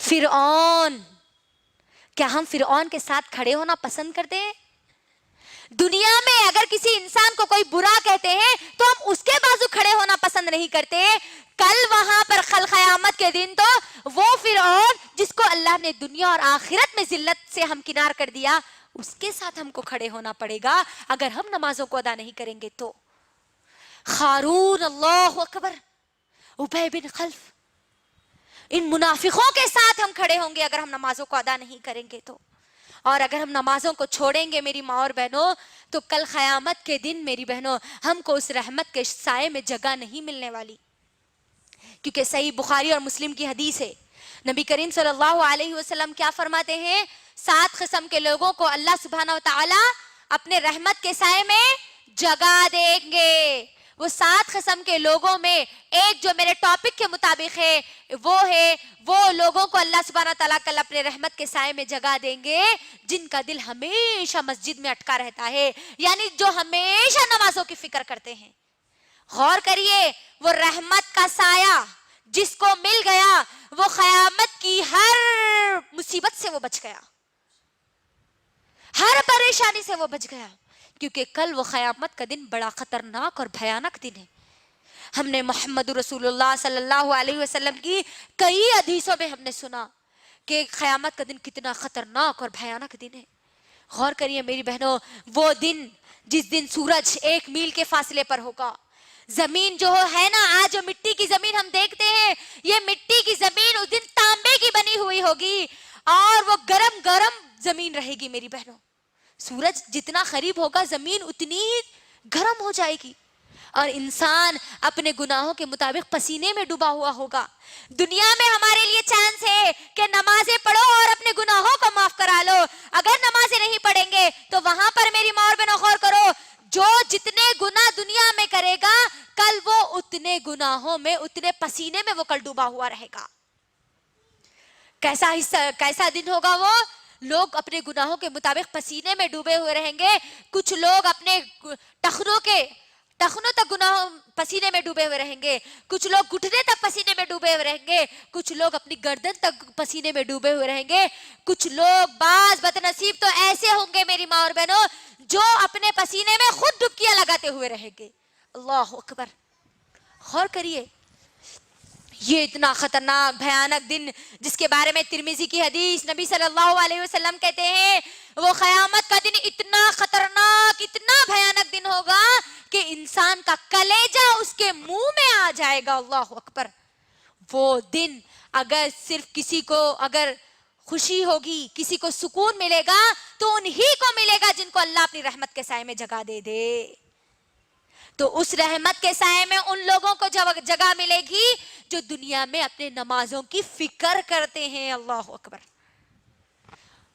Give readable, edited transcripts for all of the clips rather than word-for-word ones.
فرعون، کیا ہم فرعون کے ساتھ کھڑے ہونا پسند کرتے ہیں؟ دنیا میں اگر کسی انسان کو کوئی برا کہتے ہیں تو ہم اس کے بازو کھڑے ہونا پسند نہیں کرتے. کل وہاں پر قیامت کے دن تو وہ فرعون جس کو اللہ نے دنیا اور آخرت میں ذلت سے ہمکنار کر دیا، اس کے ساتھ ہم کو کھڑے ہونا پڑے گا اگر ہم نمازوں کو ادا نہیں کریں گے تو. قارون، اللہ اکبر، ابی بن خلف، ان منافقوں کے ساتھ ہم کھڑے ہوں گے اگر ہم نمازوں کو ادا نہیں کریں گے تو. اور اگر ہم نمازوں کو چھوڑیں گے میری ماں اور بہنوں تو کل قیامت کے دن میری بہنوں ہم کو اس رحمت کے سائے میں جگہ نہیں ملنے والی. کیونکہ صحیح بخاری اور مسلم کی حدیث ہے، نبی کریم صلی اللہ علیہ وسلم کیا فرماتے ہیں؟ 7 قسم کے لوگوں کو اللہ سبحانہ وتعالی اپنے رحمت کے سائے میں جگہ دیں گے. وہ 7 قسم کے لوگوں میں ایک جو میرے ٹاپک کے مطابق ہے وہ لوگوں کو اللہ سبحانہ تعالیٰ کل اپنے رحمت کے سائے میں جگہ دیں گے جن کا دل ہمیشہ مسجد میں اٹکا رہتا ہے، یعنی جو ہمیشہ نمازوں کی فکر کرتے ہیں. غور کریے، وہ رحمت کا سایہ جس کو مل گیا وہ قیامت کی ہر مصیبت سے وہ بچ گیا، ہر پریشانی سے وہ بچ گیا، کیونکہ کل وہ قیامت کا دن بڑا خطرناک اور بھیانک دن ہے. ہم نے محمد رسول اللہ صلی اللہ علیہ وسلم کی کئی حدیثوں میں ہم نے سنا کہ قیامت کا دن کتنا خطرناک اور بھیانک دن ہے. غور کریے میری بہنوں، وہ دن جس دن سورج 1 میل کے فاصلے پر ہوگا، زمین جو ہے نا، آج جو مٹی کی زمین ہم دیکھتے ہیں، یہ مٹی کی زمین اس دن تانبے کی بنی ہوئی ہوگی اور وہ گرم گرم زمین رہے گی میری بہنوں. سورج جتنا قریب ہوگا زمین اتنی گرم ہو جائے گی اور انسان اپنے گناہوں کے مطابق پسینے میں ڈوبا ہوا ہوگا. دنیا میں ہمارے لیے چانس ہے کہ نمازیں پڑھو اور اپنے گناہوں کو معاف کرا لو. اگر نمازیں نہیں پڑھیں گے تو وہاں پر میری ماں اور بہنوں غور کرو، جو جتنے گناہ دنیا میں کرے گا کل وہ اتنے گناہوں میں، اتنے پسینے میں وہ کل ڈوبا ہوا رہے گا. کیسا دن ہوگا وہ؟ لوگ اپنے گناہوں کے مطابق پسینے میں ڈوبے ہوئے رہیں گے. کچھ لوگ اپنے ٹخنوں تک گناہوں پسینے میں ڈوبے ہوئے رہیں گے، کچھ لوگ گھٹنے تک پسینے میں ڈوبے ہوئے رہیں گے، کچھ لوگ اپنی گردن تک پسینے میں ڈوبے ہوئے رہیں گے. کچھ لوگ بعض بدنصیب تو ایسے ہوں گے میری ماں اور بہنوں جو اپنے پسینے میں خود ڈبکیاں لگاتے ہوئے رہیں گے. اللہ اکبر. غور کریے، یہ اتنا خطرناک بھیانک دن جس کے بارے میں ترمذی کی حدیث نبی صلی اللہ علیہ وسلم کہتے ہیں وہ قیامت کا دن اتنا خطرناک، اتنا بھیانک دن ہوگا کہ انسان کا کلیجہ اس کے منہ میں آ جائے گا. اللہ اکبر. وہ دن اگر صرف کسی کو اگر خوشی ہوگی، کسی کو سکون ملے گا تو انہی کو ملے گا جن کو اللہ اپنی رحمت کے سائے میں جگہ دے دے. تو اس رحمت کے سائے میں ان لوگوں کو جگہ ملے گی جو دنیا میں اپنے نمازوں کی فکر کرتے ہیں. اللہ اکبر.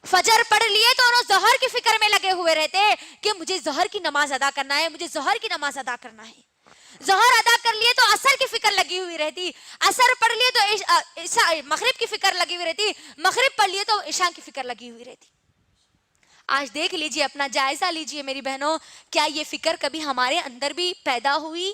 فجر پڑھ لیے تو انہوں ظہر کی فکر میں لگے ہوئے رہتے کہ مجھے ظہر کی نماز ادا کرنا ہے، مجھے ظہر کی نماز ادا کرنا ہے. ظہر ادا کر لیے تو عصر کی فکر لگی ہوئی رہتی، عصر پڑھ لیے تو مغرب کی فکر لگی ہوئی رہتی، مغرب پڑھ لیے تو عشاء کی فکر لگی ہوئی رہتی. آج دیکھ لیجئے، اپنا جائزہ لیجئے میری بہنوں، کیا یہ فکر کبھی ہمارے اندر بھی پیدا ہوئی؟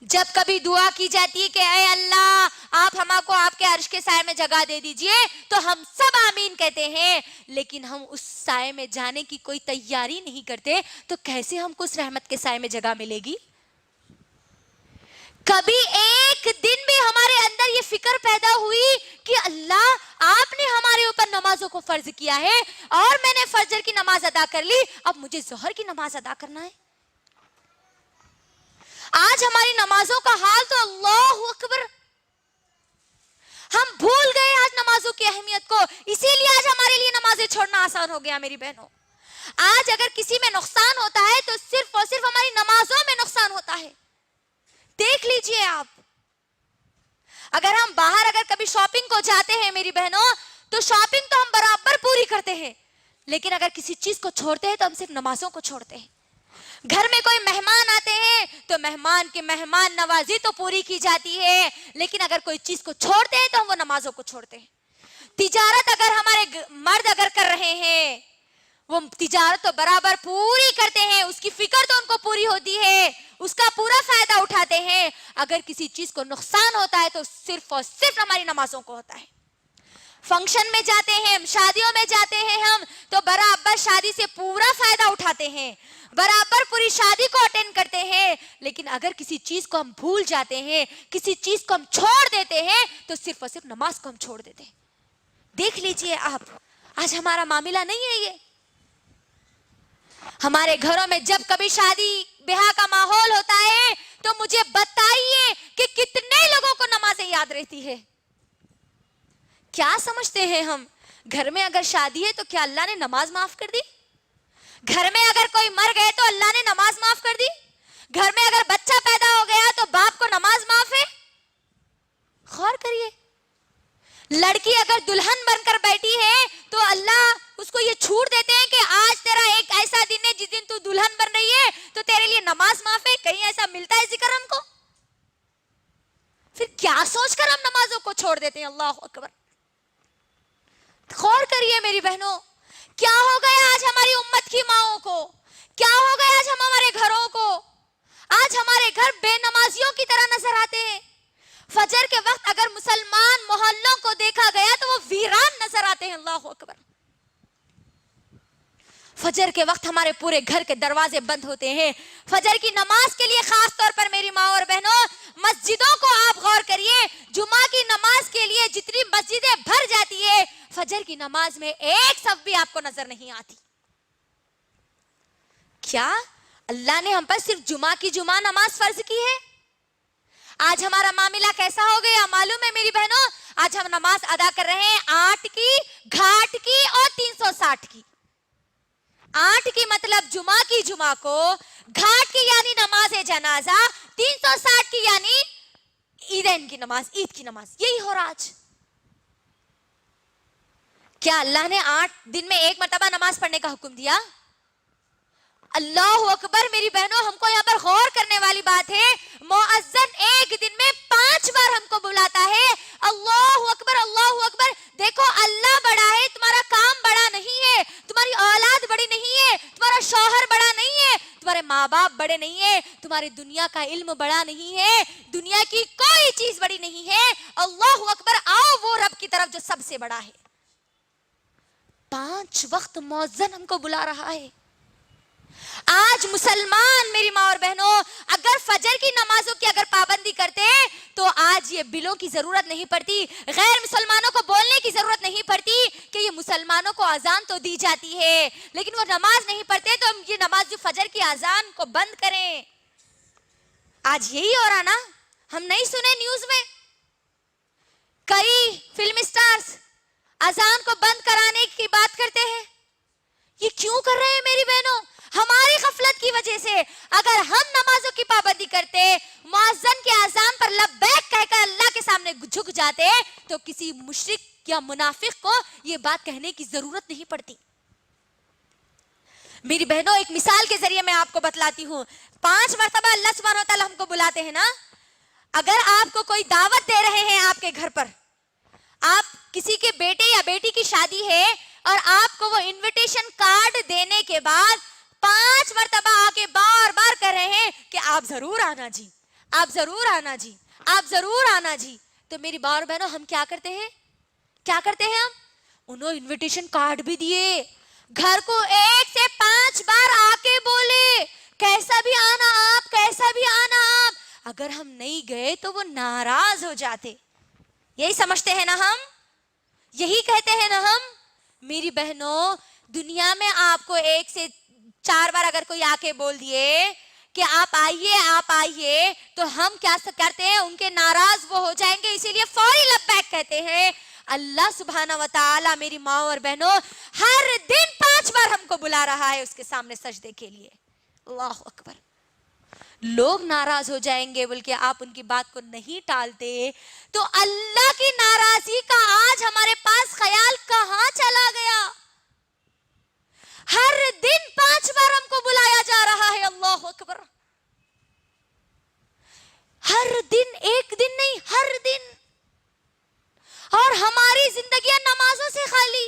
جب کبھی دعا کی جاتی ہے کہ اے اللہ آپ ہمارے کو آپ کے عرش کے سائے میں جگہ دے دیجئے تو ہم سب آمین کہتے ہیں، لیکن ہم اس سائے میں جانے کی کوئی تیاری نہیں کرتے تو کیسے ہم کو اس رحمت کے سائے میں جگہ ملے گی؟ کبھی ایک دن بھی ہمارے اندر یہ فکر پیدا ہوئی کہ اللہ آپ نے ہمارے اوپر نمازوں کو فرض کیا ہے اور میں نے فجر کی نماز ادا کر لی، اب مجھے ظہر کی نماز ادا کرنا ہے؟ آج ہماری نمازوں کا حال تو اللہ اکبر، ہم بھول گئے آج نمازوں کی اہمیت کو، اسی لیے آج ہمارے لیے نمازیں چھوڑنا آسان ہو گیا میری بہنوں. آج اگر کسی میں نقصان ہوتا ہے تو صرف اور صرف ہماری نمازوں میں نقصان ہوتا ہے. دیکھ لیجئے آپ، اگر ہم باہر اگر کبھی شاپنگ کو جاتے ہیں میری بہنوں تو شاپنگ تو ہم برابر پوری کرتے ہیں، لیکن اگر کسی چیز کو چھوڑتے ہیں تو ہم صرف نمازوں کو چھوڑتے ہیں. گھر میں کوئی مہمان آتے ہیں تو مہمان کی مہمان نوازی تو پوری کی جاتی ہے، لیکن اگر کوئی چیز کو چھوڑتے ہیں تو ہم وہ نمازوں کو چھوڑتے ہیں. تجارت اگر ہمارے مرد اگر کر رہے ہیں، وہ تجارت تو برابر پوری کرتے ہیں, اس کی فکر تو ان کو پوری ہوتی ہے, اس کا پورا فائدہ اٹھاتے ہیں. اگر کسی چیز کو نقصان ہوتا ہے تو صرف اور صرف ہماری نمازوں کو ہوتا ہے. فنکشن میں جاتے ہیں, شادیوں میں جاتے ہیں ہم, تو برابر شادی سے پورا فائدہ اٹھاتے ہیں, برابر پوری شادی کو اٹینڈ کرتے ہیں. لیکن اگر کسی چیز کو ہم بھول جاتے ہیں, کسی چیز کو ہم چھوڑ دیتے ہیں, تو صرف اور صرف نماز کو ہم چھوڑ دیتے ہیں. دیکھ لیجئے آپ, آج ہمارا معاملہ نہیں ہے یہ. ہمارے گھروں میں جب کبھی شادی بیاہ کا ماحول ہوتا ہے تو مجھے بتائیے کہ کتنے لوگوں کو نمازیں یاد رہتی ہے. کیا سمجھتے ہیں ہم, گھر میں اگر شادی ہے تو کیا اللہ نے نماز معاف کر دی؟ گھر میں اگر کوئی مر گئے تو اللہ نے نماز معاف کر دی؟ گھر میں اگر بچہ پیدا ہو گیا تو باپ کو نماز معاف ہے؟ غور کریے. لڑکی اگر دلہن بن کر بیٹھی ہے تو اللہ اس کو یہ چھوٹ دیتے ہیں کہ آج تیرا ایک ایسا دن ہے جس دن تو دلہن بن رہی ہے تو تیرے لیے نماز معاف ہے. کہیں ایسا ملتا ہے ذکر ہم کو؟ پھر کیا سوچ کر ہم نمازوں کو چھوڑ دیتے ہیں؟ اللہ اکبر. غور کریے میری بہنوں, کیا ہو گیا آج ہماری امت کی ماؤں کو, کیا ہو گیا آج ہمارے گھروں کو. آج ہمارے گھر بے نمازیوں کی طرح نظر آتے ہیں. فجر کے وقت اگر مسلمان محلوں کو دیکھا گیا تو وہ ویران نظر آتے ہیں. اللہ اکبر. فجر کے وقت ہمارے پورے گھر کے دروازے بند ہوتے ہیں. فجر کی نماز کے لیے خاص طور پر میری ماں اور بہنوں, مسجدوں کو آپ غور کریے, جمعہ کی نماز کے لیے جتنی مسجدیں بھر جاتی ہے, فجر کی نماز میں ایک صف بھی آپ کو نظر نہیں آتی. کیا اللہ نے ہم پر صرف جمعہ کی جمعہ نماز فرض کی ہے؟ آج ہمارا معاملہ کیسا ہو گیا معلوم ہے میری بہنوں؟ آج ہم نماز ادا کر رہے ہیں 8 کی, گھاٹ کی اور 360 کی. 8 کی مطلب جمعہ کی جمعہ کو, گھاٹ کی یعنی نماز جنازہ, 360 کی یعنی عیدین کی نماز, عید کی نماز. یہی ہو رہا آج. کیا اللہ نے 8 دن میں ایک مرتبہ نماز پڑھنے کا حکم دیا؟ اللہ اکبر. میری بہنوں, ہم کو یہاں پر غور کرنے والی بات ہے, مؤذن ایک دن میں 5 بار ہم کو بلاتا ہے. اللہ اکبر, اللہ اکبر. دیکھو اللہ بڑا ہے, تمہارا کام بڑا نہیں ہے, تمہاری اولاد بڑی نہیں ہے, تمہارا شوہر بڑا نہیں ہے, تمہارے ماں باپ بڑے نہیں ہے, تمہاری دنیا کا علم بڑا نہیں ہے, دنیا کی کوئی چیز بڑی نہیں ہے. اللہ اکبر. آؤ وہ رب کی طرف جو سب سے بڑا ہے. 5 وقت مؤذن ہم کو بلا رہا ہے. آج مسلمان میری ماں اور بہنوں اگر فجر کی نمازوں کی اگر پابندی کرتے تو آج یہ بلوں کی ضرورت نہیں پڑتی, غیر مسلمانوں کو بولنے کی ضرورت نہیں پڑتی کہ یہ مسلمانوں کو اذان تو دی جاتی ہے لیکن وہ نماز نہیں پڑھتے, تو ہم یہ نماز جو فجر کی اذان کو بند کریں. آج یہی ہو رہا نا, ہم نہیں سنے نیوز میں کئی فلم اسٹارز اذان کو بند کرانے کی بات کرتے ہیں. یہ کیوں کر رہے ہیں میری بہنوں؟ ہماری غفلت کی وجہ سے. اگر ہم نمازوں کی پابندی کرتے, مؤذن کے اذان پر لبیک کہہ کر اللہ کے سامنے جھک جاتے, تو کسی مشرک یا منافق کو یہ بات کہنے کی ضرورت نہیں پڑتی. میری بہنوں, ایک مثال کے ذریعے میں آپ کو بتلاتی ہوں. 5 مرتبہ اللہ سبحانہ وتعالی ہم کو بلاتے ہیں نا. اگر آپ کو کوئی دعوت دے رہے ہیں آپ کے گھر پر, آپ کسی کے بیٹے یا بیٹی کی شادی ہے اور آپ کو وہ انویٹیشن کارڈ دینے کے بعد 5 مرتبہ آ کے بار بار کہہ رہے ہیں کہ آپ ضرور آنا جی, آپ ضرور آنا جی, آپ ضرور آنا جی, تو میری بار بہنوں ہم کیا کرتے ہیں؟ کیا کرتے ہیں ہم؟ انہوں انویٹیشن کارڈ بھی دیے, گھر کو 1 سے 5 بار آ کے بولے کیسا بھی آنا آپ, کیسا بھی آنا آپ. اگر ہم نہیں گئے تو وہ ناراض ہو جاتے. یہی سمجھتے ہیں نا ہم, یہی کہتے ہیں نا ہم. میری بہنوں, دنیا میں آپ کو 1 سے 4 بار اگر کوئی آ کے بول دیے کہ آپ آئیے, آپ آئیے, تو ہم کیا کرتے ہیں؟ ان کے ناراض وہ ہو جائیں گے, اسی لیے فوری لبیک کہتے ہیں. اللہ سبحانہ و تعالی میری ماں اور بہنوں ہر دن 5 بار ہم کو بلا رہا ہے اس کے سامنے سجدے کے لیے. اللہ اکبر. لوگ ناراض ہو جائیں گے بلکہ آپ ان کی بات کو نہیں ٹالتے, تو اللہ کی ناراضی کا آج ہمارے پاس خیال کہاں چلا گیا؟ ہر دن 5 بار ہم کو بلایا جا رہا ہے. اللہ اکبر. ہر دن, ایک دن نہیں, ہر دن. اور ہماری زندگیاں نمازوں سے خالی.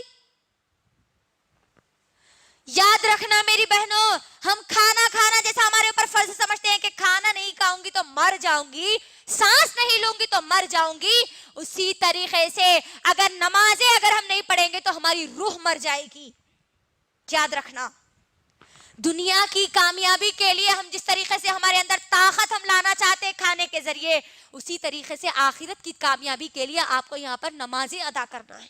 بہنوں ہم کھانا کھانا جیسا ہمارے اوپر فرض سمجھتے ہیں کہ کھانا نہیں کھاؤں گی تو مر جاؤں گی, سانس نہیں لوں گی تو مر جاؤں گی, اسی طریقے سے اگر نمازیں اگر ہم نہیں پڑھیں گے تو ہماری روح مر جائے گی. یاد رکھنا, دنیا کی کامیابی کے لیے ہم جس طریقے سے ہمارے اندر طاقت ہم لانا چاہتے ہیں کھانے کے ذریعے, اسی طریقے سے آخرت کی کامیابی کے لیے آپ کو یہاں پر نمازیں ادا کرنا ہے.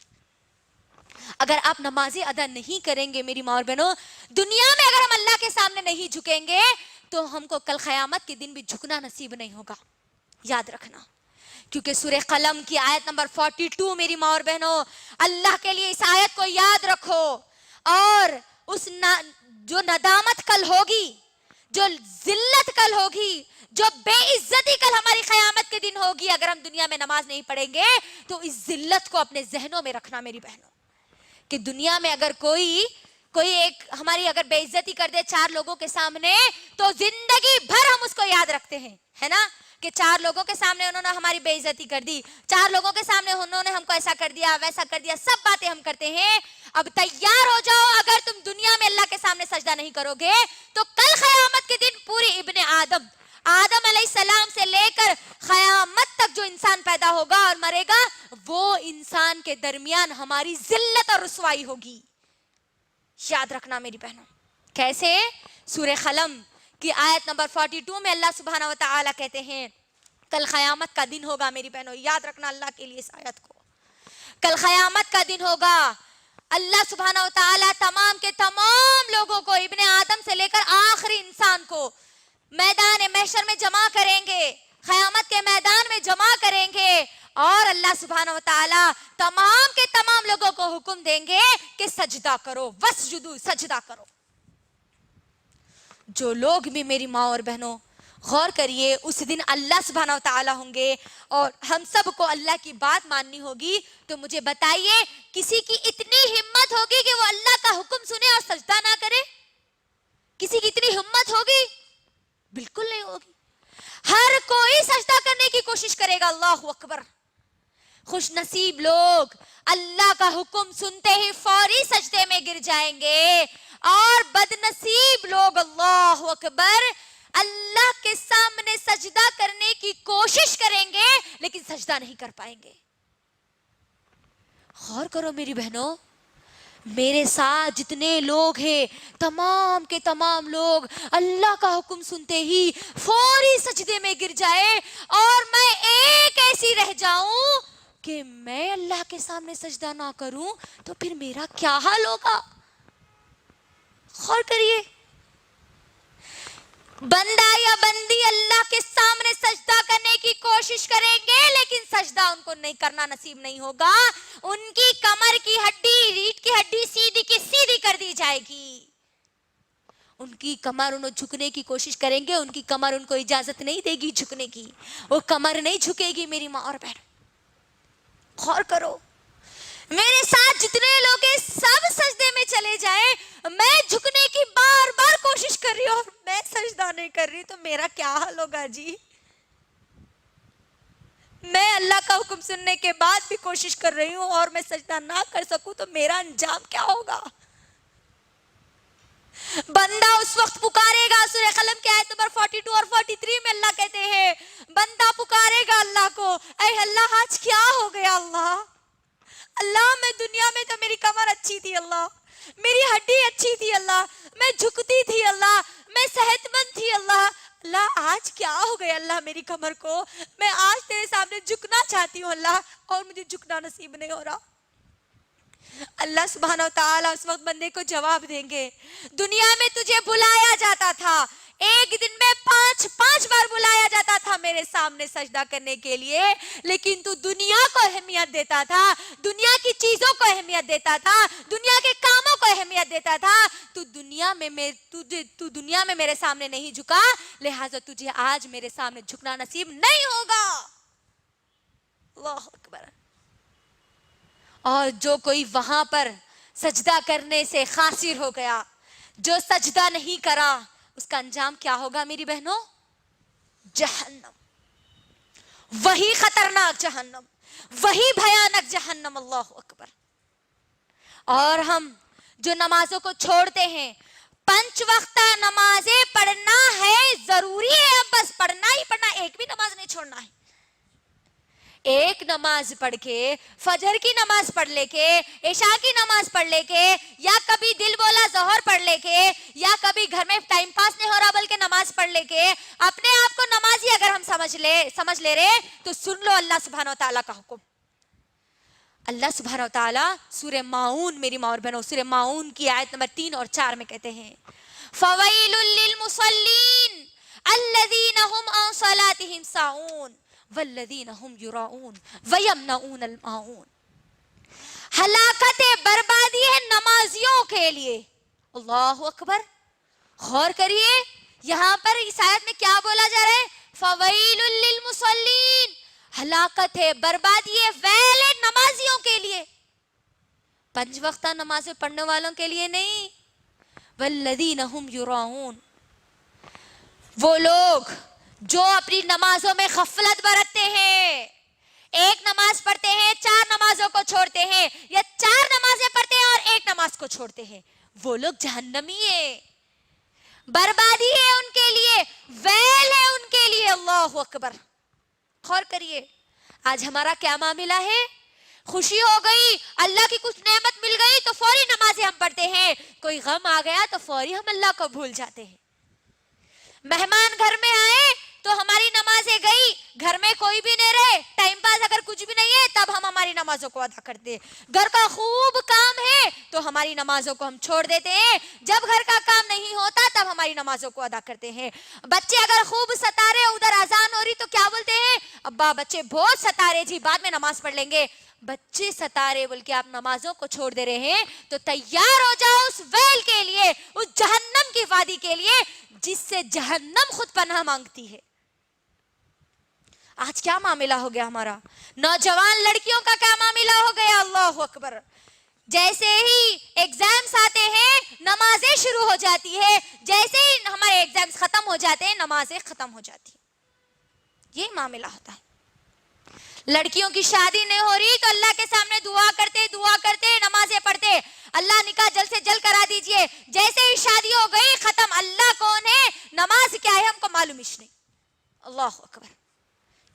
اگر آپ نمازیں ادا نہیں کریں گے میری ماں اور بہنوں, دنیا میں اگر ہم اللہ کے سامنے نہیں جھکیں گے تو ہم کو کل قیامت کے دن بھی جھکنا نصیب نہیں ہوگا. یاد رکھنا, کیونکہ سورہ قلم کی آیت نمبر 42 میری ماں اور بہنوں, اللہ کے لیے اس آیت کو یاد رکھو, اور اس جو ندامت کل ہوگی, جو ذلت کل ہوگی, جو بے عزتی کل ہماری قیامت کے دن ہوگی اگر ہم دنیا میں نماز نہیں پڑھیں گے, تو اس ذلت کو اپنے ذہنوں میں رکھنا میری بہنوں, کہ دنیا میں اگر کوئی ایک ہماری اگر بے عزتی کر دے 4 لوگوں کے سامنے, تو زندگی بھر ہم اس کو یاد رکھتے ہیں, ہے نا, کہ 4 لوگوں کے سامنے انہوں نے ہماری بے عزتی کر دی, 4 لوگوں کے سامنے انہوں نے ہم کو ایسا کر دیا ویسا کر دیا, سب باتیں ہم کرتے ہیں. اب تیار ہو جاؤ, اگر تم دنیا میں اللہ کے سامنے سجدہ نہیں کرو گے تو کل قیامت کے دن پوری ابن آدم علیہ السلام سے لے کر قیامت تک جو انسان پیدا ہوگا اور مرے گا, وہ انسان کے درمیان ہماری ذلت اور رسوائی ہوگی. یاد رکھنا میری بہنوں. کیسے؟ سورہ قلم کی آیت نمبر 42 میں اللہ سبحانہ و تعالی کہتے ہیں کل قیامت کا دن ہوگا میری بہنوں. یاد رکھنا اللہ کے لیے اس آیت کو, کل قیامت کا دن ہوگا, اللہ سبحانہ و تعالی تمام کے تمام لوگوں کو, ابن آدم سے لے کر آخری انسان کو میدان محشر میں جمع کریں گے, قیامت کے میدان میں جمع کریں گے, اور اللہ سبحانہ و تعالی تمام کے تمام لوگوں کو حکم دیں گے کہ سجدہ کرو, وسجدو, سجدہ کرو. جو لوگ بھی میری ماں اور بہنوں غور کریے, اس دن اللہ سبحانہ و تعالی ہوں گے اور ہم سب کو اللہ کی بات ماننی ہوگی. تو مجھے بتائیے, کسی کی اتنی ہمت ہوگی کہ وہ اللہ کا حکم سنے اور سجدہ نہ کرے؟ کسی کی اتنی ہمت ہوگی؟ بالکل نہیں ہوگی. ہر کوئی سجدہ کرنے کی کوشش کرے گا. اللہ اکبر. خوش نصیب لوگ اللہ کا حکم سنتے ہی فوری سجدے میں گر جائیں گے, اور بد نصیب لوگ اللہ اکبر اللہ کے سامنے سجدہ کرنے کی کوشش کریں گے لیکن سجدہ نہیں کر پائیں گے. غور کرو میری بہنوں, میرے ساتھ جتنے لوگ ہیں تمام کے تمام لوگ اللہ کا حکم سنتے ہی فوری سجدے میں گر جائے, اور میں ایک ایسی رہ جاؤں کہ میں اللہ کے سامنے سجدہ نہ کروں تو پھر میرا کیا حال ہوگا. غور کریے, بندہ یا بندی اللہ کے سامنے سجدہ کرنے کی کوشش کریں گے لیکن سجدہ ان کو نہیں کرنا نصیب نہیں ہوگا. ان کی کمر کی ہڈی, ریڑھ کی ہڈی سیدھی کی سیدھی کر دی جائے گی. ان کی کمر انہوں جھکنے کی کوشش کریں گے, ان کی کمر ان کو اجازت نہیں دے گی جھکنے کی, وہ کمر نہیں جھکے گی میری ماں اور بہن. غور کرو, میرے ساتھ جتنے لوگ ہیں سب سجدے میں چلے جائیں, میں جھکنے کی بار بار کوشش کر رہی ہوں اور میں سجدہ نہیں کر رہی, تو میرا کیا حال ہوگا جی. میں اللہ کا حکم سننے کے بعد بھی کوشش کر رہی ہوں اور میں سجدہ نہ کر سکوں تو میرا انجام کیا ہوگا. بندہ اس وقت پکارے گا, سورہ قلم کی آیت نمبر 42 اور 43 میں اللہ کہتے ہیں بندہ پکارے گا اللہ کو, اے اللہ آج کیا ہو گیا, اللہ میں دنیا میں تو میری کمر اچھی تھی, اللہ میری ہڈی اچھی تھی, اللہ میں جھکتی تھی, اللہ میں صحت مند تھی, اللہ آج کیا ہو گیا اللہ میری کمر کو, میں آج تیرے سامنے جھکنا چاہتی ہوں اللہ, اور مجھے جھکنا نصیب نہیں ہو رہا. اللہ سبحانہ و تعالیٰ اس وقت بندے کو جواب دیں گے, دنیا میں تجھے بلایا جاتا تھا, ایک دن میں 5 بار بلایا جاتا تھا میرے سامنے سجدہ کرنے کے لیے, لیکن تو دنیا کو اہمیت دیتا تھا, دنیا کی چیزوں کو اہمیت دیتا تھا, دنیا کے کاموں کو اہمیت دیتا تھا, تو دنیا میں میرے سامنے نہیں جھکا, لہٰذا تجھے آج میرے سامنے جھکنا نصیب نہیں ہوگا. اللہ اکبر. اور جو کوئی وہاں پر سجدہ کرنے سے قاصر ہو گیا, جو سجدہ نہیں کرا, اس کا انجام کیا ہوگا میری بہنوں؟ جہنم. وہی خطرناک جہنم, وہی بھیانک جہنم. اللہ اکبر. اور ہم جو نمازوں کو چھوڑتے ہیں, 5 وقتہ نمازیں پڑھنا ہے ضروری ہے، اب بس پڑھنا ہی پڑھنا، ایک بھی نماز نہیں چھوڑنا ہے. ایک نماز پڑھ کے، فجر کی نماز پڑھ لے کے، عشاء کی نماز پڑھ لے کے، یا کبھی دل بولا ظہر پڑھ لے کے، یا کبھی گھر میں ٹائم پاس نہیں ہو رہا بلکہ نماز پڑھ لے کے، اپنے آپ کو نمازی اگر ہم سمجھ لے رہے تو سن لو اللہ سبحانہ و تعالیٰ کا حکم. اللہ سبحانہ و تعالیٰ سورہ ماؤن، میری ماں اور بہنوں، سورہ ماؤن کی آیت نمبر 3 اور 4 میں کہتے ہیں فَوَيْلٌ لِّلْمُصَلِّينَ الَّذِينَ هُمْ عَن صَلَاتِهِمْ سَاهُونَ وَالَّذِينَ هُمْ يُرَاءُونَ وَيَمْنَعُونَ الْمَاعُونَ. ہلاکت بربادی ہے نمازیوں کے لیے. اللہ اکبر. غور کریے یہاں پر اس آیت میں کیا بولا جا رہا ہے؟ فَوَيْلٌ لِّلْمُصَلِّينَ. ہلاکت ہے، بربادی ہے، ویل ہے نمازیوں کے لیے. 5 وقتہ نمازیں پڑھنے والوں کے لیے نہیں. وَالَّذِينَ هُمْ يُرَاءُونَ. وہ لوگ جو اپنی نمازوں میں غفلت برتتے ہیں، ایک نماز پڑھتے ہیں 4 نمازوں کو چھوڑتے ہیں، یا 4 نمازیں پڑھتے ہیں اور ایک نماز کو چھوڑتے ہیں، وہ لوگ جہنمی ہیں. بربادی ہے ان کے لیے، ویل ہے ان کے لیے. اللہ اکبر. غور کریے آج ہمارا کیا معاملہ ہے؟ خوشی ہو گئی، اللہ کی کچھ نعمت مل گئی تو فوری نمازیں ہم پڑھتے ہیں، کوئی غم آ گیا تو فوری ہم اللہ کو بھول جاتے ہیں. مہمان گھر میں آئے تو ہماری نمازیں گئی، گھر میں کوئی بھی نہیں رہے، ٹائم پاس اگر کچھ بھی نہیں ہے تب ہم ہماری نمازوں کو ادا کرتے ہیں. گھر کا خوب کام ہے تو ہماری نمازوں کو ہم چھوڑ دیتے ہیں، جب گھر کا کام نہیں ہوتا تب ہماری نمازوں کو ادا کرتے ہیں. بچے اگر خوب ستا رہے، ادھر اذان ہو رہی تو کیا بولتے ہیں؟ ابا بچے بہت ستا رہے جی، بعد میں نماز پڑھ لیں گے. بچے ستارے بول کے آپ نمازوں کو چھوڑ دے رہے ہیں تو تیار ہو جاؤ اس ویل کے لیے، اس جہنم کی وادی کے لیے جس سے جہنم خود پناہ مانگتی ہے. آج کیا معاملہ ہو گیا ہمارا؟ نوجوان لڑکیوں کا کیا معاملہ ہو گیا؟ اللہ اکبر. جیسے ہی ایگزامز آتے ہیں نمازیں شروع ہو جاتی ہے، جیسے ہی ہمارے ایگزامز ختم ہو جاتے ہیں نمازیں ختم ہو جاتی ہیں. یہ معاملہ ہوتا ہے. لڑکیوں کی شادی نہیں ہو رہی تو اللہ کے سامنے دعا کرتے نمازیں پڑھتے، اللہ نکاح جلد سے جلد کرا دیجئے. جیسے ہی شادی ہو گئی ختم، اللہ کون ہے، نماز کیا ہے ہم کو معلوم ہی نہیں. اللہ اکبر.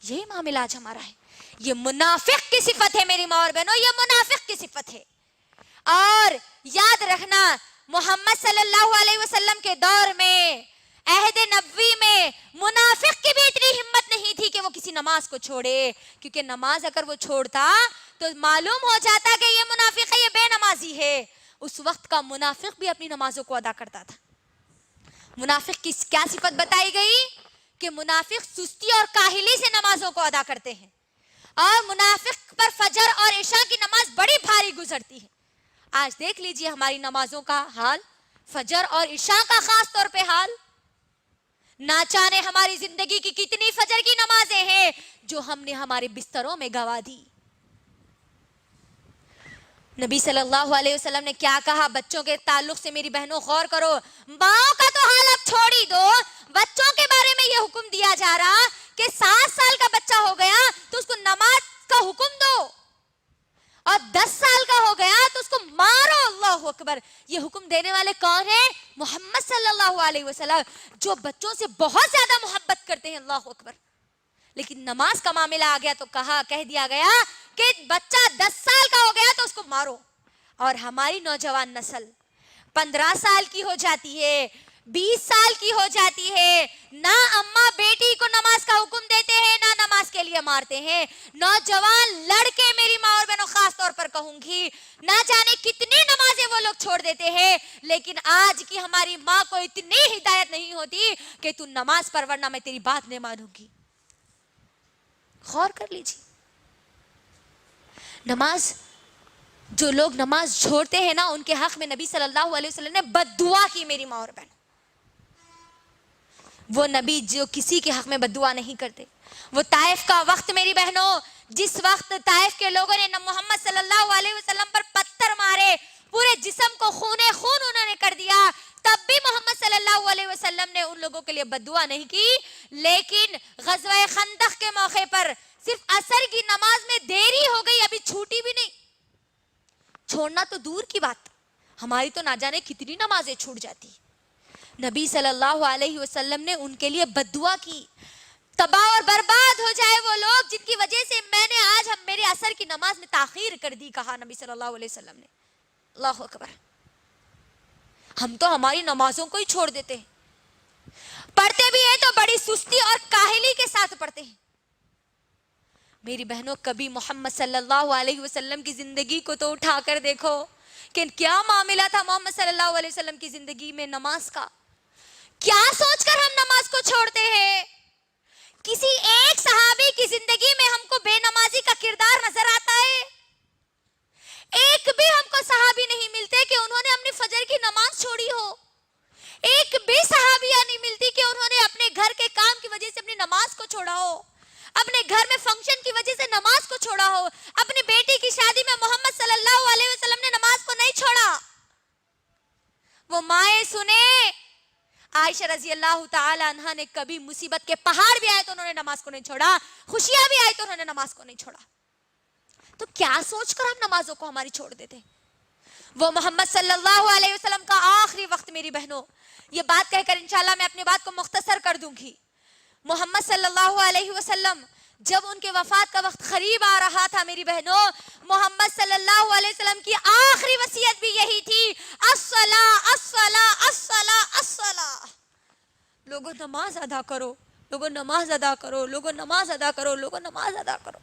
یہ معاملہ آج ہمارا ہے. یہ منافق کی صفت ہے میری ماں اور بہنوں، یہ منافق کی صفت ہے. اور یاد رکھنا محمد صلی اللہ علیہ وسلم کے دور میں، عہد نبوی میں، منافق کی بھی اتنی ہمت نہیں تھی کہ وہ کسی نماز کو چھوڑے، کیونکہ نماز اگر وہ چھوڑتا تو معلوم ہو جاتا کہ یہ منافق ہے، یہ بے نمازی ہے. اس وقت کا منافق بھی اپنی نمازوں کو ادا کرتا تھا. منافق کی کیا صفت بتائی گئی؟ کہ منافق سستی اور کاہلی سے نمازوں کو ادا کرتے ہیں، اور منافق پر فجر اور عشاء کی نماز بڑی بھاری گزرتی ہے. آج دیکھ لیجئے ہماری نمازوں کا حال، فجر اور عشاء کا خاص طور پہ حال. نہ جانے ہماری زندگی کی کتنی فجر کی نمازیں ہیں جو ہم نے ہمارے بستروں میں گوا دی. نبی صلی اللہ علیہ وسلم نے کیا کہا بچوں کے تعلق سے؟ میری بہنوں غور کرو. ماؤں کا تو حال اب چھوڑ ہی دو، بچوں کے بارے میں یہ حکم دیا جا رہا کہ 7 سال کا بچہ ہو گیا تو اس کو نماز کا حکم دو، اور 10 سال کا ہو گیا تو اس کو مارو. اللہ اکبر. یہ حکم دینے والے کون ہیں؟ محمد صلی اللہ علیہ وسلم، جو بچوں سے بہت زیادہ محبت کرتے ہیں. اللہ اکبر. لیکن نماز کا معاملہ آ گیا تو کہہ دیا گیا کہ بچہ 10 سال کا ہو گیا تو اس کو مارو. اور ہماری نوجوان نسل 15 سال کی ہو جاتی ہے، 20 سال کی ہو جاتی ہے، نہ اماں بیٹی کو نماز کا حکم دیتے ہیں نہ نماز کے لیے مارتے ہیں. نوجوان لڑکے، میری ماں اور بہنوں خاص طور پر کہوں گی، نہ جانے کتنی نمازیں وہ لوگ چھوڑ دیتے ہیں. لیکن آج کی ہماری ماں کو اتنی ہدایت نہیں ہوتی کہ تو نماز پڑھ ورنہ میں تیری بات نہیں مانوں گی. غور کر لیجیے. نماز، جو لوگ نماز چھوڑتے ہیں نا ان کے حق میں نبی صلی اللہ علیہ وسلم نے بد دعا کی. میری ماں اور بہن، وہ نبی جو کسی کے حق میں بد دعا نہیں کرتے. وہ طائف کا وقت میری بہنوں، جس وقت طائف کے لوگوں نے محمد صلی اللہ علیہ وسلم پر پتھر مارے، پورے جسم کو خون انہوں نے کر دیا، تب بھی محمد صلی اللہ علیہ وسلم نے ان لوگوں کے لیے بد دعا نہیں کی. لیکن غزوہ خندق کے موقع پر صرف عصر کی نماز میں دیری ہو گئی، ابھی چھوٹی بھی نہیں. چھوڑنا تو دور کی بات، ہماری تو نہ جانے کتنی نمازیں چھوٹ جاتی. نبی صلی اللہ علیہ وسلم نے ان کے لیے بد دعا کی، تباہ اور برباد ہو جائے وہ لوگ جن کی وجہ سے میں نے آج ہم میرے عصر کی نماز میں تاخیر کر دی، کہا نبی صلی اللہ علیہ وسلم نے۔ اللہ اکبر۔ ہم تو ہماری نمازوں کو ہی چھوڑ دیتے ہیں، پڑھتے بھی ہیں تو بڑی سستی اور کاہلی کے ساتھ پڑھتے ہیں۔ میری بہنوں، کبھی محمد صلی اللہ علیہ وسلم کی زندگی کو تو اٹھا کر دیکھو کہ کیا معاملہ تھا محمد صلی اللہ علیہ وسلم کی زندگی میں نماز کا۔ کیا سوچ کر ہم نماز کو چھوڑتے ہیں؟ کسی ایک صحابی کی زندگی میں ہم کو بے نمازی کا کردار نظر آتا ہے؟ ایک بھی ہم کو صحابی نہیں ملتے کہ انہوں نے اپنی فجر کی نماز چھوڑی ہو۔ ایک بھی صحابیہ نہیں ملتی کہ انہوں نے اپنے گھر کے کام کی وجہ سے اپنی نماز کو چھوڑا ہو، اپنے گھر میں فنکشن کی وجہ سے نماز کو چھوڑا ہو۔ اپنی بیٹی کی شادی میں محمد صلی اللہ علیہ وسلم نے نماز کو نہیں چھوڑا۔ وہ مائیں سنے، عائشہ رضی اللہ تعالی عنہا نے کبھی مصیبت کے پہاڑ بھی آئے تو انہوں نے نماز کو نہیں چھوڑا، خوشیاں بھی آئی تو انہوں نے نماز کو نہیں چھوڑا۔ تو کیا سوچ کر ہم نمازوں کو ہماری چھوڑ دیتے؟ وہ محمد صلی اللہ علیہ وسلم کا آخری وقت، میری بہنوں، یہ بات کہہ کر انشاءاللہ میں اپنی بات کو مختصر کر دوں گی۔ محمد صلی اللہ علیہ وسلم جب ان کے وفات کا وقت قریب آ رہا تھا، میری بہنوں، محمد صلی اللہ علیہ وسلم کی آخری وصیت بھی یہی تھی، الصلاۃ الصلاۃ الصلاۃ الصلاۃ۔ لوگوں نماز ادا کرو، لوگوں نماز ادا کرو، لوگوں نماز ادا کرو، لوگوں نماز ادا کرو۔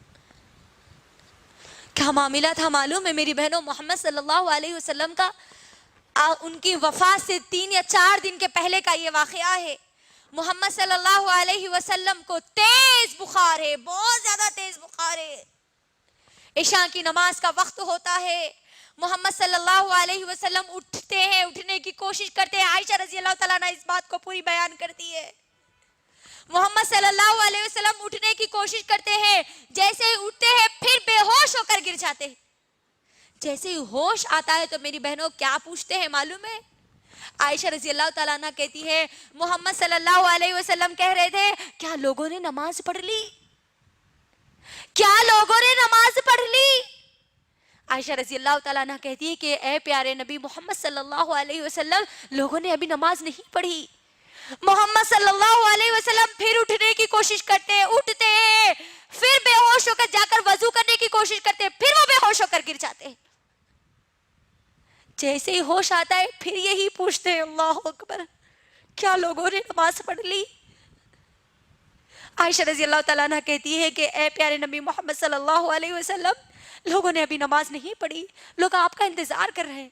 کیا معاملہ تھا معلوم ہے میری بہنوں؟ محمد صلی اللہ علیہ وسلم کا ان کی وفات سے 3 یا 4 دن کے پہلے کا یہ واقعہ ہے۔ محمد صلی اللہ علیہ وسلم کو تیز بخار ہے، بہت زیادہ تیز بخار ہے۔ عشاء کی نماز کا وقت ہوتا ہے، محمد صلی اللہ علیہ وسلم اٹھتے ہیں، اٹھنے کی کوشش کرتے ہیں۔ عائشہ رضی اللہ تعالیٰ عنہ اس بات کو پوری بیان کرتی ہے۔ محمد صلی اللہ علیہ وسلم اٹھنے کی کوشش کرتے ہیں، جیسے ہی اٹھتے ہیں پھر بے ہوش ہو کر گر جاتے ہیں۔ جیسے ہی ہوش آتا ہے تو میری بہنوں کیا پوچھتے ہیں معلوم ہے؟ عائشہ رضی اللہ تعالیٰ عنہ کہتی ہے، محمد صلی اللہ علیہ وسلم کہہ رہے تھے، کیا لوگوں نے نماز پڑھ لی؟ کیا لوگوں نے نماز پڑھ لی؟ عائشہ رضی اللہ تعالیٰ عنہ کہتی ہے کہ اے پیارے نبی محمد صلی اللہ علیہ وسلم، لوگوں نے ابھی نماز نہیں پڑھی۔ محمد صلی اللہ علیہ وسلم پھر اٹھنے کی کوشش کرتے ہیں، اٹھتے ہیں، پھر بے ہوش ہو کر جا کر وضو کرنے کی کوشش کرتے ہیں، پھر وہ بے ہوش ہو کر گر جاتے ہیں۔ جیسے ہی ہوش آتا ہے پھر یہی پوچھتے ہیں، اللہ اکبر، کیا لوگوں نے نماز پڑھ لی؟ عائشہ رضی اللہ تعالیٰ عنہ کہتی ہے کہ اے پیارے نبی محمد صلی اللہ علیہ وسلم، لوگوں نے ابھی نماز نہیں پڑھی، لوگ آپ کا انتظار کر رہے ہیں۔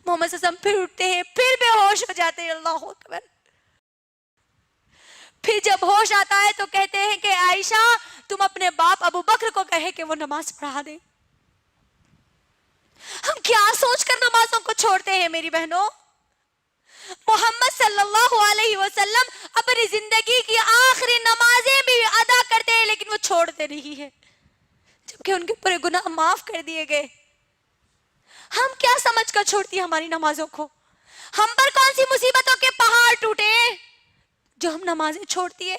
محمد صلی اللہ علیہ وسلم پھر اٹھتے ہیں، پھر بے ہوش ہو جاتے ہیں، اللہ اکبر۔ پھر جب ہوش آتا ہے تو کہتے ہیں کہ عائشہ، تم اپنے باپ ابو بکر کو کہے کہ وہ نماز پڑھا دے۔ ہم کیا سوچ کر نمازوں کو چھوڑتے ہیں میری بہنوں؟ محمد صلی اللہ علیہ وسلم اپنی زندگی کی آخری نمازیں بھی ادا کرتے ہیں لیکن وہ چھوڑتے نہیں ہیں، جبکہ ان کے پورے گناہ معاف کر دیے گئے۔ ہم کیا سمجھ کر چھوڑتی ہیں ہماری نمازوں کو؟ ہم پر کون سی مصیبتوں کے پہاڑ ٹوٹے جو ہم نمازیں چھوڑتی ہے؟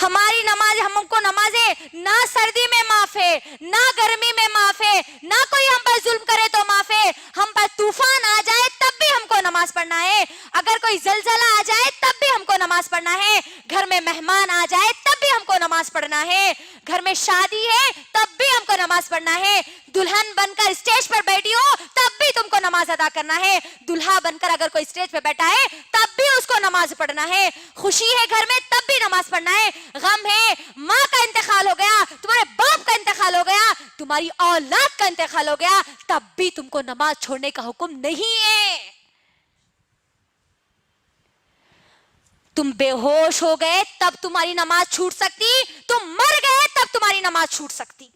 ہماری نماز، ہم کو نمازیں نہ سردی میں معاف ہے، نہ گرمی میں معاف ہے، نہ کوئی ہم پر ظلم کرے تو معاف ہے۔ ہم پر طوفان آ جائے تب بھی ہم کو نماز پڑھنا ہے، اگر کوئی زلزلہ آ جائے تب بھی ہم کو نماز پڑھنا ہے، گھر میں مہمان آ جائے تب بھی ہم کو نماز پڑھنا ہے، گھر میں شادی ہے تب بھی ہم کو نماز پڑھنا ہے، دلہن بن کر اسٹیج پر بیٹھی ہو تب بھی تم کو نماز ادا کرنا ہے، دلہا بن کر اگر کوئی اسٹیج پہ بیٹھا ہے تب بھی اس کو نماز پڑھنا ہے، خوشی ہے گھر میں تب بھی نماز پڑھنا ہے، غم ہے، ماں کا انتقال ہو گیا، تمہارے باپ کا انتقال ہو گیا، تمہاری اولاد کا انتقال ہو گیا، تب بھی تم کو نماز چھوڑنے کا حکم نہیں ہے۔ تم بے ہوش ہو گئے تب تمہاری نماز چھوٹ سکتی، تم مر گئے تب تمہاری نماز چھوٹ سکتی،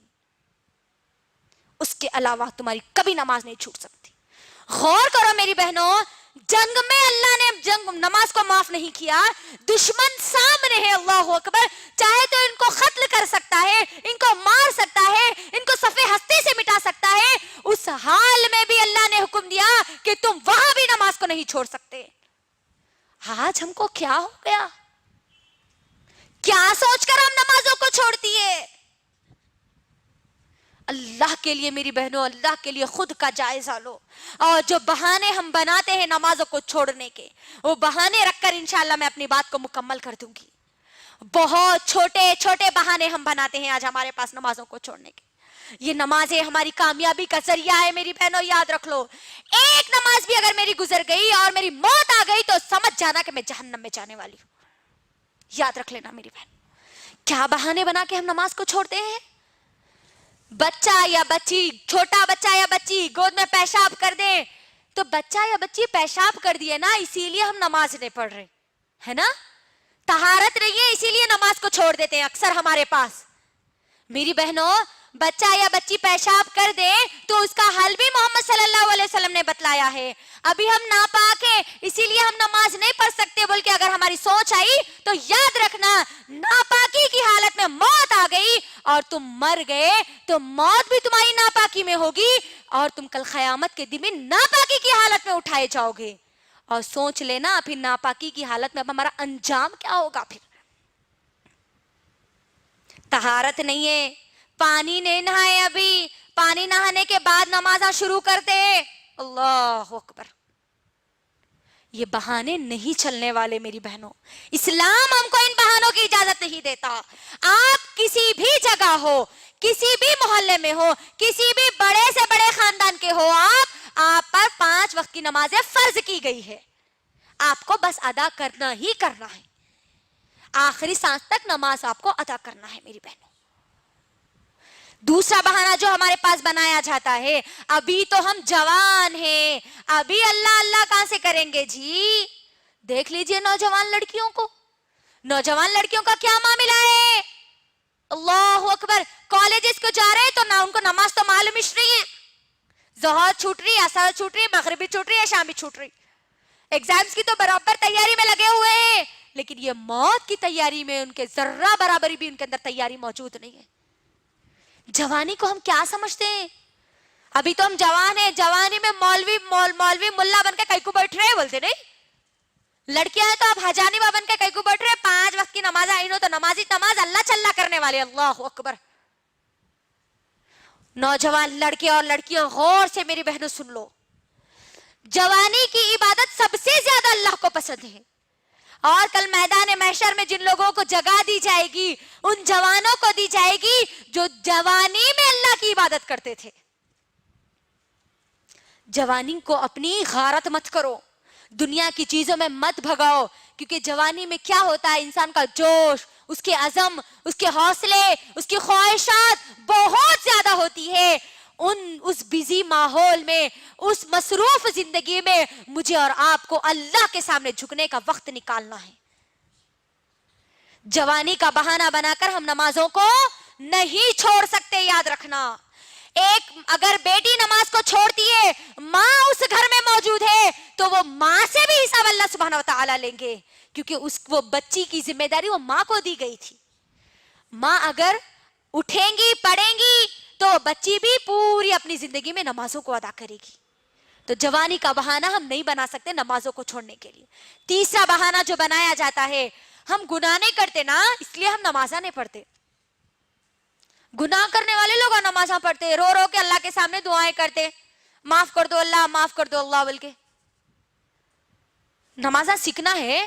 اس کے علاوہ تمہاری کبھی نماز نہیں چھوٹ سکتی۔ غور کرو میری بہنوں، جنگ میں اللہ نے نماز کو معاف نہیں کیا، دشمن سامنے ہے، اللہ اکبر، چاہے تو ان کو قتل کر سکتا ہے، ان کو مار سکتا ہے، ان کو صفحے ہستی سے مٹا سکتا ہے، اس حال میں بھی اللہ نے حکم دیا کہ تم وہاں بھی نماز کو نہیں چھوڑ سکتے۔ آج ہم کو کیا ہو گیا؟ کیا سوچ کر ہم نمازوں کو چھوڑتی ہے؟ اللہ کے لیے میری بہنوں، اللہ کے لیے خود کا جائزہ لو. اور جو بہانے ہم بناتے ہیں نمازوں کو چھوڑنے کے، وہ بہانے رکھ کر انشاءاللہ میں اپنی بات کو مکمل کر دوں گی. بہت چھوٹے چھوٹے بہانے ہم بناتے ہیں آج ہمارے پاس نمازوں کو چھوڑنے کے. یہ نمازیں ہماری کامیابی کا ذریعہ ہے میری بہنوں، یاد رکھ لو. ایک نماز بھی اگر میری گزر گئی اور میری موت آ گئی تو سمجھ جانا کہ میں جہنم میں جانے والی ہوں. یاد رکھ لینا میری بہن. کیا بہانے بنا کے ہم نماز کو چھوڑتے ہیں؟ بچہ یا بچی، چھوٹا بچہ یا بچی گود میں پیشاب کر دیں تو بچہ یا بچی پیشاب کر دیے نا، اسی لیے ہم نماز نہیں پڑھ رہے ہے نا. طہارت نہیں ہے اسی لیے نماز کو چھوڑ دیتے ہیں اکثر ہمارے پاس. میری بہنوں، بچہ یا بچی پیشاب کر دے تو اس کا حل بھی محمد صلی اللہ علیہ وسلم نے بتلایا ہے. ابھی ہم ناپاک ہیں اسی لیے ہم نماز نہیں پڑھ سکتے بول کے اگر ہماری سوچ آئی تو یاد رکھنا، ناپاکی کی حالت میں موت آ گئی اور تم مر گئے تو موت بھی تمہاری ناپاکی میں ہوگی اور تم کل قیامت کے دن میں ناپاکی کی حالت میں اٹھائے جاؤ گے. اور سوچ لینا پھر ناپاکی کی حالت میں ہمارا انجام کیا ہوگا. پھر طہارت نہیں ہے، پانی نہیں نہائے، ابھی پانی نہانے کے بعد نمازاں شروع کرتے. اللہ اکبر. یہ بہانے نہیں چلنے والے میری بہنوں. اسلام ہم کو ان بہانوں کی اجازت نہیں دیتا. آپ کسی بھی جگہ ہو، کسی بھی محلے میں ہو، کسی بھی بڑے سے بڑے خاندان کے ہو، آپ پر 5 وقت کی نمازیں فرض کی گئی ہے. آپ کو بس ادا کرنا ہی کرنا ہے. آخری سانس تک نماز آپ کو ادا کرنا ہے میری بہنوں. دوسرا بہانہ جو ہمارے پاس بنایا جاتا ہے، ابھی تو ہم جوان ہیں، ابھی اللہ اللہ کہاں سے کریں گے جی. دیکھ لیجئے نوجوان لڑکیوں کو، نوجوان لڑکیوں کا کیا معاملہ ہے. اللہ اکبر. کالجز کو جا رہے تو نہ ان کو نماز تو معلوم ہی نہیں ہے. ظہر چھوٹ رہی، عصر چھوٹ رہی، مغربی چھوٹ رہی ہے، شامی چھوٹ رہی. ایگزامز کی تو برابر تیاری میں لگے ہوئے ہیں، لیکن یہ موت کی تیاری میں ان کے ذرہ برابری بھی ان کے اندر تیاری موجود نہیں ہے. جوانی کو ہم کیا سمجھتے ہیں؟ ابھی تو ہم جوان ہیں، جوانی میں مولوی ملا بن کے کئی کو بیٹھ رہے بولتے نہیں. لڑکیاں ہیں تو آپ حجانی با بن کے کئی کو بیٹھ رہے. 5 وقت کی نماز آئینو تو نمازی نماز اللہ چلنا کرنے والے. اللہ اکبر. نوجوان لڑکے اور لڑکیاں غور سے میری بہنوں سن لو. جوانی کی عبادت سب سے زیادہ اللہ کو پسند ہے. اور کل میدان محشر میں جن لوگوں کو جگہ دی جائے گی ان جوانوں کو دی جائے گی جو جوانی میں اللہ کی عبادت کرتے تھے. جوانی کو اپنی غارت مت کرو، دنیا کی چیزوں میں مت بھگاؤ، کیونکہ جوانی میں کیا ہوتا ہے، انسان کا جوش، اس کے عزم، اس کے حوصلے، اس کی خواہشات بہت زیادہ ہوتی ہے. اس بیزی ماحول میں، اس مصروف زندگی میں مجھے اور آپ کو اللہ کے سامنے جھکنے کا وقت نکالنا ہے. جوانی کا بہانہ بنا کر ہم نمازوں کو نہیں چھوڑ سکتے. یاد رکھنا، ایک اگر بیٹی نماز کو چھوڑتی ہے، ماں اس گھر میں موجود ہے تو وہ ماں سے بھی حساب اللہ سبحانہ و تعالیٰ لیں گے، کیونکہ وہ بچی کی ذمہ داری وہ ماں کو دی گئی تھی. ماں اگر اٹھیں گی، پڑھیں گی تو بچی بھی پوری اپنی زندگی میں نمازوں کو ادا کرے گی. تو جوانی کا بہانہ ہم نہیں بنا سکتے نمازوں کو چھوڑنے کے لیے. تیسرا بہانہ جو بنایا جاتا ہے، ہم گناہ نہیں کرتے نا اس لیے ہم نمازاں نہیں پڑھتے. گناہ کرنے والے لوگ نمازاں پڑھتے، رو رو کے اللہ کے سامنے دعائیں کرتے، معاف کر دو اللہ، معاف کر دو اللہ بول کے. نمازاں سیکھنا ہے.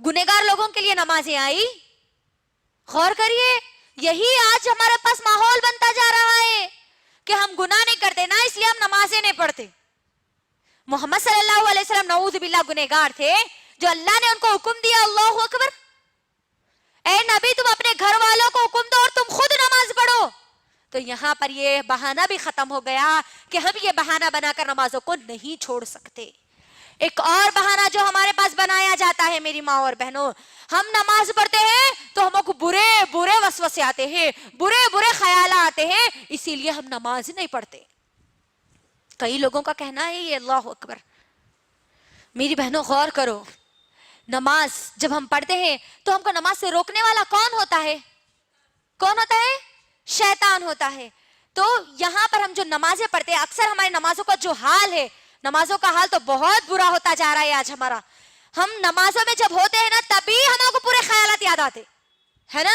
گنہگار لوگوں کے لیے نمازیں آئی. غور کریے، یہی آج ہمارے پاس ماحول بنتا جا رہا ہے کہ ہم گناہ نہیں کرتے نا اس لیے ہم نمازیں نہیں پڑھتے. محمد صلی اللہ علیہ وسلم نعوذ باللہ گنہگار تھے جو اللہ نے ان کو حکم دیا. اللہ اکبر. اے نبی تم اپنے گھر والوں کو حکم دو اور تم خود نماز پڑھو. تو یہاں پر یہ بہانہ بھی ختم ہو گیا کہ ہم یہ بہانہ بنا کر نمازوں کو نہیں چھوڑ سکتے. ایک اور بہانہ جو ہمارے پاس بنایا جاتا ہے میری ماں اور بہنوں، ہم نماز پڑھتے ہیں تو ہم کو برے برے وسوسے آتے ہیں، برے برے خیالات آتے ہیں، اسی لیے ہم نماز نہیں پڑھتے. کئی لوگوں کا کہنا ہے یہ. اللہ اکبر. میری بہنوں غور کرو، نماز جب ہم پڑھتے ہیں تو ہم کو نماز سے روکنے والا کون ہوتا ہے؟ کون ہوتا ہے؟ شیطان ہوتا ہے. تو یہاں پر ہم جو نمازیں پڑھتے ہیں، اکثر ہماری نمازوں کا جو حال ہے، نمازوں کا حال تو بہت برا ہوتا جا رہا ہے آج ہمارا. ہم نمازوں میں جب ہوتے ہیں نا تبھی ہمارے کو پورے خیالات یاد آتے ہے نا.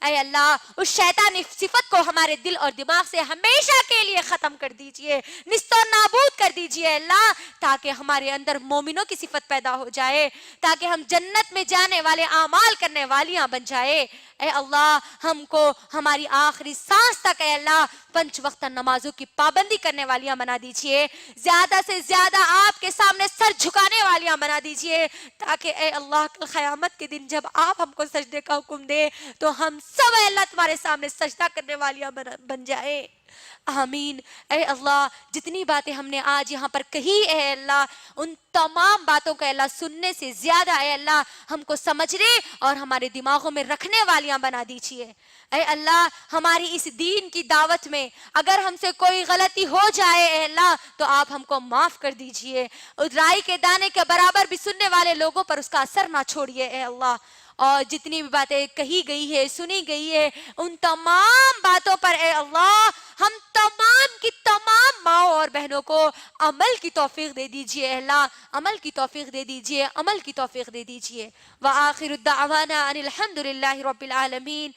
اے اللہ اس شیطانی صفت کو ہمارے دل اور دماغ سے ہمیشہ کے لیے ختم کر دیجئے، نیست و نابود کر دیجئے اے اللہ، تاکہ ہمارے اندر مومنوں کی صفت پیدا ہو جائے، تاکہ ہم جنت میں جانے والے اعمال کرنے والیاں بن جائے۔ اے اللہ ہم کو ہماری آخری سانس تک اے اللہ 5 وقت نمازوں کی پابندی کرنے والیاں بنا دیجئے، زیادہ سے زیادہ آپ کے سامنے سر جھکانے والیاں بنا دیجئے، تاکہ اے اللہ کل قیامت کے دن جب آپ ہم کو سجدے کا حکم دے تو ہم سب اے اللہ تمہارے سامنے سجدہ کرنے والیاں بن جائے۔ آمین۔ اے اللہ جتنی باتیں ہم نے آج یہاں پر کہی اے اللہ، ان تمام باتوں کا اے اللہ سننے سے زیادہ اے اللہ ہم کو سمجھنے اور ہمارے دماغوں میں رکھنے والیاں بنا دیجئے۔ اے اللہ ہماری اس دین کی دعوت میں اگر ہم سے کوئی غلطی ہو جائے اے اللہ تو آپ ہم کو معاف کر دیجئے، رائی کے دانے کے برابر بھی سننے والے لوگوں پر اس کا اثر نہ چھوڑیے اے اللہ، اور جتنی بھی باتیں کہی گئی ہے سنی گئی ہے ان تمام باتوں پر اے اللہ ہم تمام کی تمام ماؤں اور بہنوں کو عمل کی توفیق دے دیجئے اے اللہ، عمل کی توفیق دے دیجئے، عمل کی توفیق دے دیجئے۔ وآخر الدعوانا ان الحمد للہ رب العالمین۔